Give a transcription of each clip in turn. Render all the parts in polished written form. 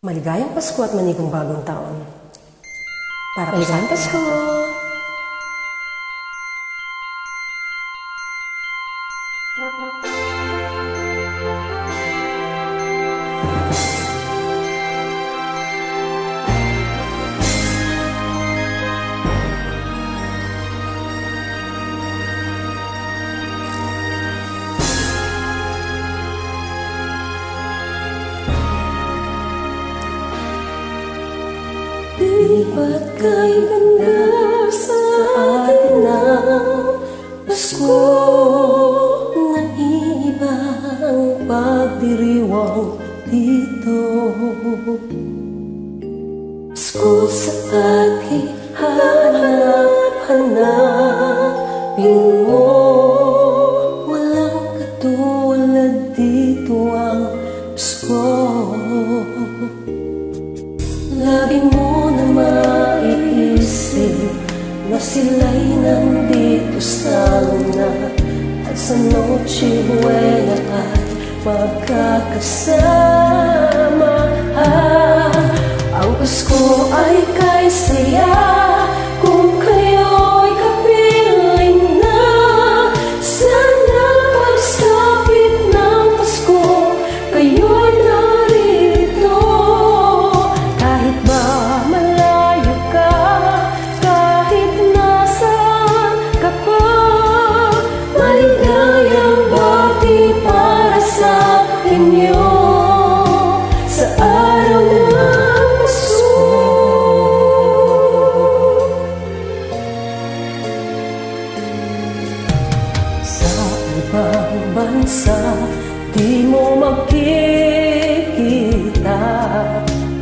Maligayang Pasko at manigong bagong taon. Para po sa Maligayang Pasko! Di ba't kay ganda sa atin ang Pasko? Naiiba ang pagdiriwang dito. Pasko sa akin, hanap-hanapin mo. Walang katulad dito ang Pasko. Lagi mo na maiisip na sila'y nandito sana, at sa Noche Buena ay magkakasama. Ang Pasko ay kay saya kung kayo'y kapiling na. Sana pagsapit ng Pasko, kayo'y narito. Kahit ba malayo ka, kahit nasaan ka pa, maligayang bati para sa inyo sa araw ng Pasko. Sa ibang bansa, di mo makikita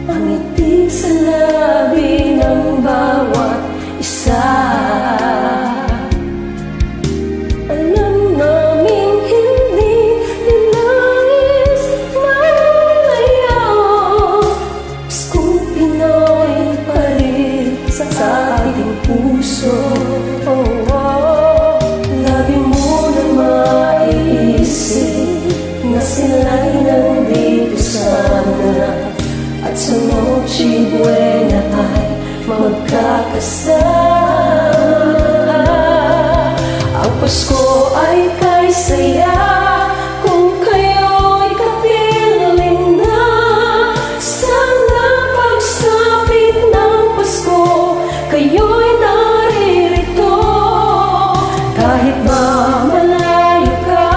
ang ngiti sa labi ng bawat isa. Alam naming hindi ninais malayo, Paskong Pinoy pa rin sa ating puso. Labi mo na maiisip na sila'y nandito sana, at sa Noche Buena ay magkakasama. Ang Pasko ay kay saya kung kayo'y kapiling na. Sana pagsapit ng Pasko, kayo'y naririto. Kahit ba malayo ka,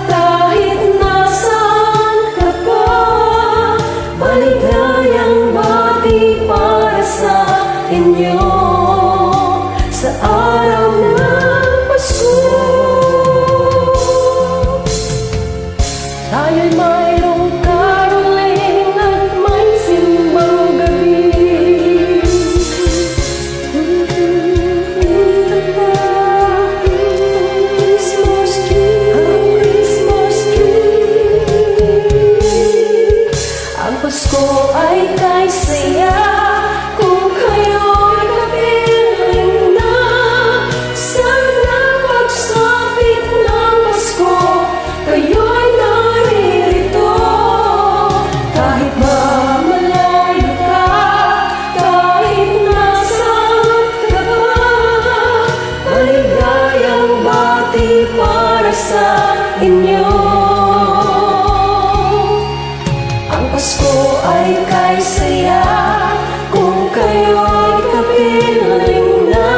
kahit nasaan ka pa, maligayang bati para sa inyo sa araw ng Pasko. Tayo'y mayroong caroling at may simbang gabi. Christmas tree, Christmas tree. Ang Pasko ay kay saya kung kayo'y kapiling na. Sana pagsapit ng Pasko, kayo'y naririto. Kahit ba malayo ka, kahit nasaan ka pa, maligayang bati para sa inyo. Ang Pasko ay kay saya kung kayo'y kapiling na.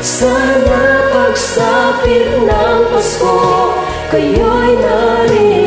Sana pagsapit ng Pasko, kayo'y narito.